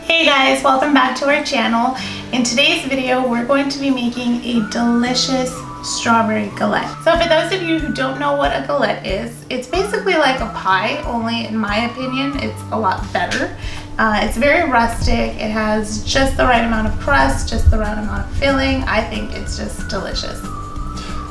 Hey guys, welcome back to our channel. In today's video, we're going to be making a delicious strawberry galette. So for those of you who don't know what a galette is, it's basically like a pie, only in my opinion, it's a lot better. It's very rustic. It has just the right amount of crust, just the right amount of filling. I think it's just delicious.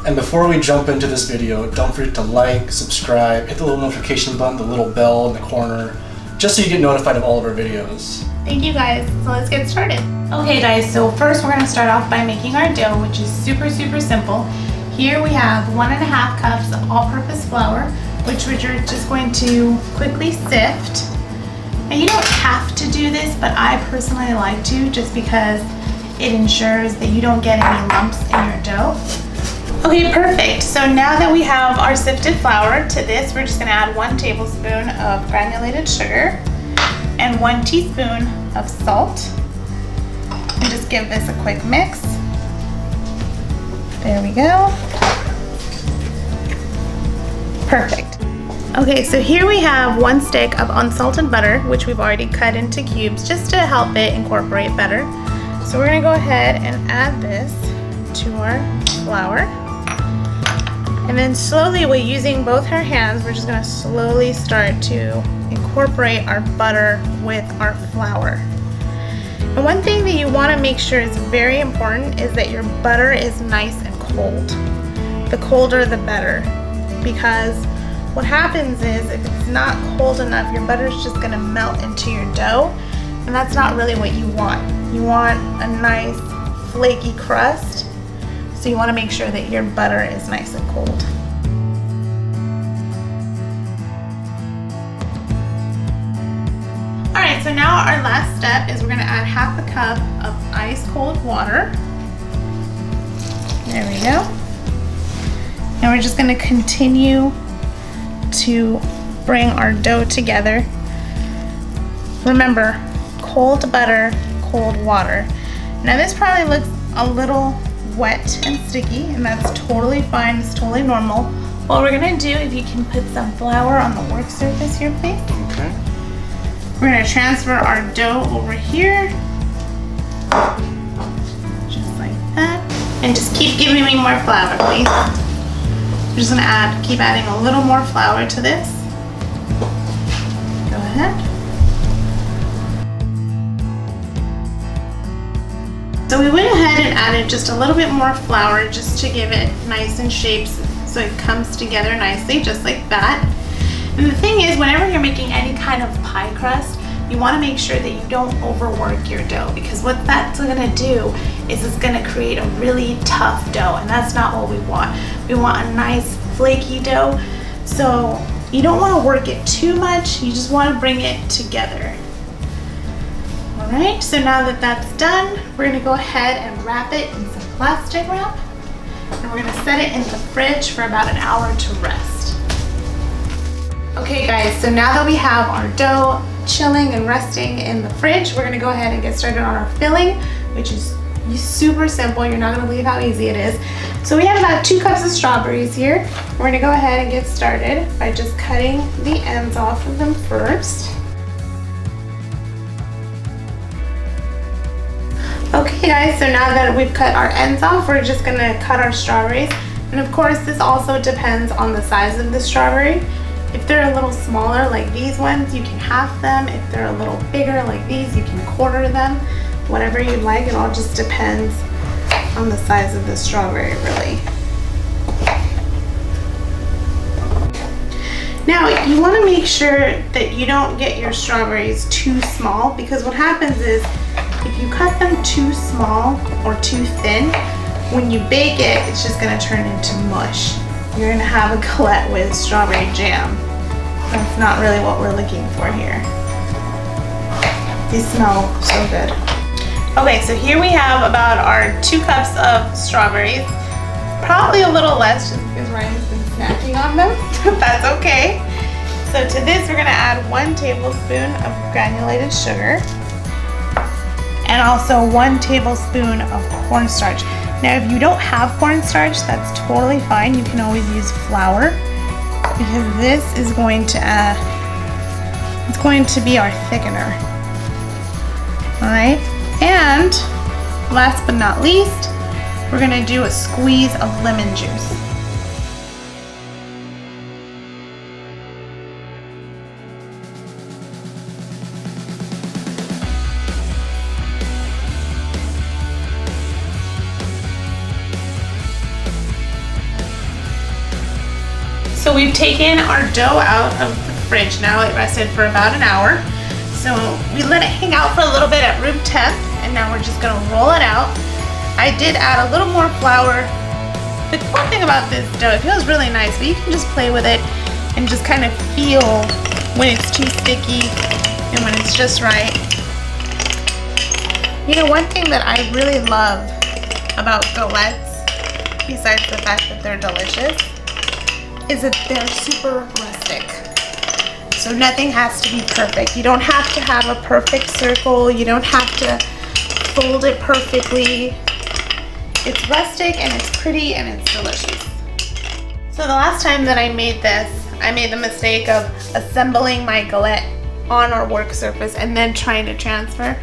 And before we jump into this video, don't forget to like, subscribe, hit the little notification button, the little bell in the corner, just so you get notified of all of our videos. Thank you guys. So let's get started. Okay guys, so first we're going to start off by making our dough, which is super simple. Here we have 1.5 cups of all-purpose flour, which we're just going to quickly sift. And you don't have to do this, but I personally like to, just because it ensures that you don't get any lumps in your dough. Okay, perfect. So now that we have our sifted flour, to this we're just going to add 1 tablespoon of granulated sugar and 1 teaspoon of salt. And just give this a quick mix. There we go. Perfect. Okay, so here we have 1 stick of unsalted butter, which we've already cut into cubes just to help it incorporate better. So we're going to go ahead and add this to our flour. And then slowly, we're using both our hands, we're just going to slowly start to incorporate our butter with our flour. And one thing that you want to make sure is very important is that your butter is nice and cold. The colder the better, because what happens is if it's not cold enough, your butter is just going to melt into your dough, and that's not really what you want. You want a nice flaky crust, so you want to make sure that your butter is nice and cold. Alright, so now our last step is we're going to add 1/2 cup of ice cold water. There we go. And we're just going to continue to bring our dough together. Remember, cold butter, cold water. Now this probably looks a little wet and sticky, and that's totally fine. It's totally normal. What we're going to do, if you can put some flour on the work surface here, please. Okay. We're going to transfer our dough over here, just like that, and just keep giving me more flour, please. I'm just going to keep adding a little more flour to this. Go ahead. So we went ahead and added just a little bit more flour just to give it nice and shapes so it comes together nicely, just like that. And the thing is, whenever you're making any kind of pie crust, you want to make sure that you don't overwork your dough, because what that's going to do is it's going to create a really tough dough, and that's not what we want. We want a nice flaky dough, so you don't want to work it too much, you just want to bring it together. Alright, so now that that's done, we're going to go ahead and wrap it in some plastic wrap, and we're going to set it in the fridge for about an hour to rest. Okay guys, so now that we have our dough chilling and resting in the fridge, we're going to go ahead and get started on our filling, which is super simple. You're not going to believe how easy it is. So we have about 2 cups of strawberries here. We're going to go ahead and get started by just cutting the ends off of them first. Okay guys, so now that we've cut our ends off, we're just going to cut our strawberries. And of course, this also depends on the size of the strawberry. If they're a little smaller, like these ones, you can half them. If they're a little bigger, like these, you can quarter them. Whatever you'd like, it all just depends on the size of the strawberry, really. Now, you want to make sure that you don't get your strawberries too small, because what happens is, if you cut them too small or too thin, when you bake it, it's just going to turn into mush. You're going to have a galette with strawberry jam. That's not really what we're looking for here. These smell so good. Okay, so here we have about our 2 cups of strawberries. Probably a little less just because Ryan's been snacking on them, but that's okay. So to this, we're going to add 1 tablespoon of granulated sugar and also 1 tablespoon of cornstarch. Now, if you don't have cornstarch, that's totally fine. You can always use flour, because this is going to be our thickener. All right, and last but not least, we're gonna do a squeeze of lemon juice. So we've taken our dough out of the fridge now. It rested for about an hour. So we let it hang out for a little bit at room temp, and now we're just gonna roll it out. I did add a little more flour. The cool thing about this dough, it feels really nice, but you can just play with it and just kind of feel when it's too sticky and when it's just right. You know, one thing that I really love about galettes, besides the fact that they're delicious, is that they're super rustic. So nothing has to be perfect. You don't have to have a perfect circle. You don't have to fold it perfectly. It's rustic and it's pretty and it's delicious. So the last time that I made this, I made the mistake of assembling my galette on our work surface and then trying to transfer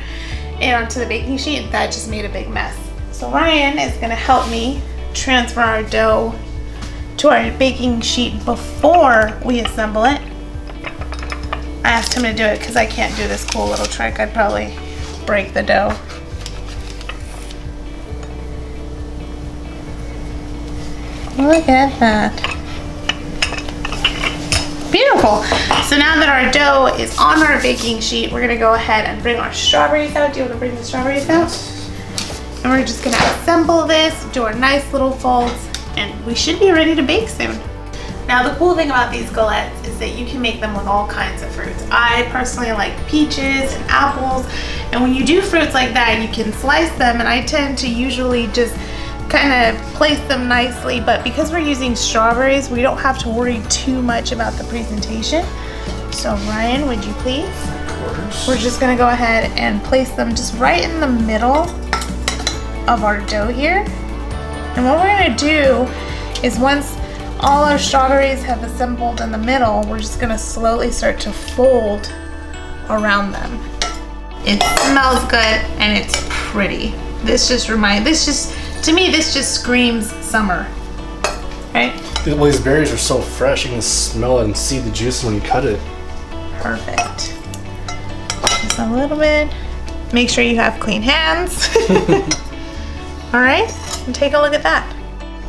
it onto the baking sheet. That just made a big mess. So Ryan is gonna help me transfer our dough to our baking sheet before we assemble it. I asked him to do it because I can't do this cool little trick. I'd probably break the dough. Look at that. Beautiful. So now that our dough is on our baking sheet, we're gonna go ahead and bring our strawberries out. Do you want to bring the strawberries out? And we're just gonna assemble this, do our nice little folds, and we should be ready to bake soon. Now the cool thing about these galettes is that you can make them with all kinds of fruits. I personally like peaches and apples, and when you do fruits like that, you can slice them, and I tend to usually just kind of place them nicely, but because we're using strawberries, we don't have to worry too much about the presentation. So Ryan, would you please? Of course. We're just gonna go ahead and place them just right in the middle of our dough here. And what we're gonna do is once all our strawberries have assembled in the middle, we're just gonna slowly start to fold around them. It smells good and it's pretty. To me, this just screams summer, right? Well, these berries are so fresh, you can smell it and see the juice when you cut it. Perfect. Just a little bit. Make sure you have clean hands. All right, and take a look at that.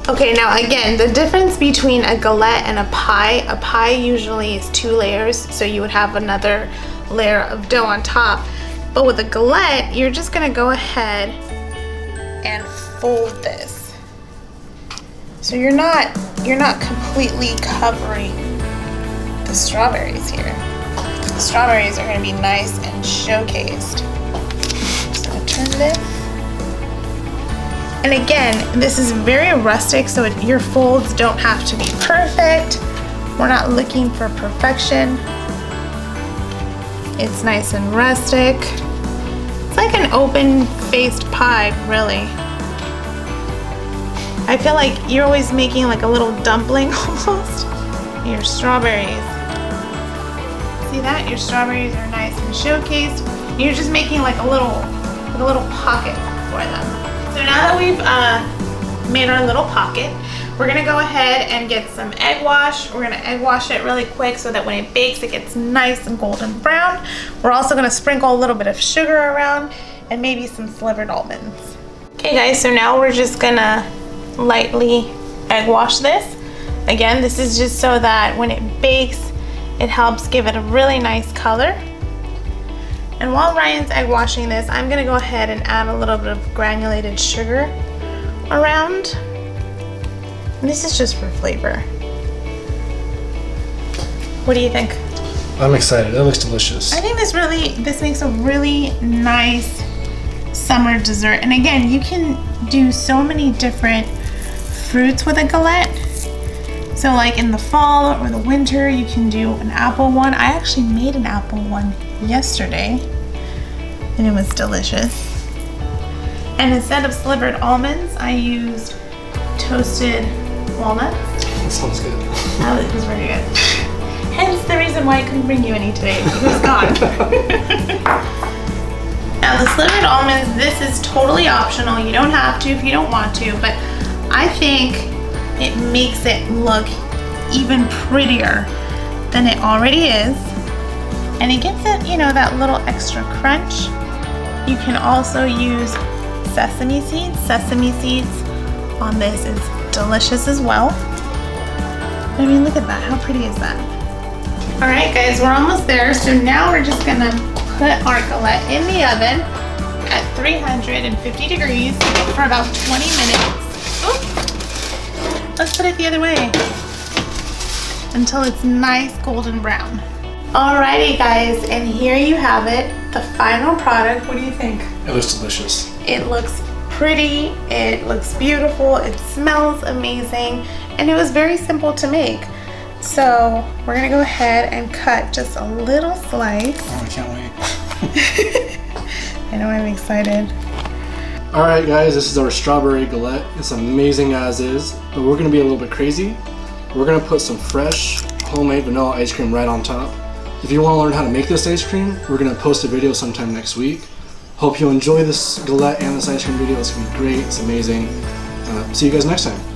Okay, now again, the difference between a galette and a pie usually is 2 layers, so you would have another layer of dough on top. But with a galette, you're just gonna go ahead and fold this. So you're not completely covering the strawberries here. The strawberries are gonna be nice and showcased. Just gonna turn this. And again, this is very rustic, so your folds don't have to be perfect. We're not looking for perfection. It's nice and rustic. It's like an open-faced pie, really. I feel like you're always making like a little dumpling almost. Your strawberries. See that? Your strawberries are nice and showcased. You're just making like a little pocket for them. So now that we've made our little pocket, we're gonna go ahead and get some egg wash. We're gonna egg wash it really quick so that when it bakes, it gets nice and golden brown. We're also gonna sprinkle a little bit of sugar around and maybe some slivered almonds. Okay guys, so now we're just gonna lightly egg wash this. Again, this is just so that when it bakes, it helps give it a really nice color. And while Ryan's egg washing this, I'm gonna go ahead and add a little bit of granulated sugar around. And this is just for flavor. What do you think? I'm excited. That looks delicious. I think this makes a really nice summer dessert. And again, you can do so many different fruits with a galette. So like in the fall or the winter, you can do an apple one. I actually made an apple one yesterday and it was delicious. And instead of slivered almonds, I used toasted walnuts. That sounds good. That was very good. Hence the reason why I couldn't bring you any today. It was gone. Now the slivered almonds, this is totally optional. You don't have to if you don't want to, but I think it makes it look even prettier than it already is. And it gives it, you know, that little extra crunch. You can also use sesame seeds. Sesame seeds on this is delicious as well. I mean, look at that, how pretty is that? All right guys, we're almost there. So now we're just gonna put our galette in the oven at 350 degrees for about 20 minutes. Oops. Let's put it the other way until it's nice golden brown. Alrighty guys, and here you have it, the final product. What do you think? It looks delicious. It looks pretty, it looks beautiful, it smells amazing, and it was very simple to make. So we're gonna go ahead and cut just a little slice. Oh, I can't wait. I know, I'm excited. Alright guys, this is our strawberry galette. It's amazing as is, but we're gonna be a little bit crazy. We're gonna put some fresh homemade vanilla ice cream right on top. If you want to learn how to make this ice cream, we're gonna post a video sometime next week. Hope you enjoy this galette and this ice cream video. It's gonna be great, it's amazing. See you guys next time.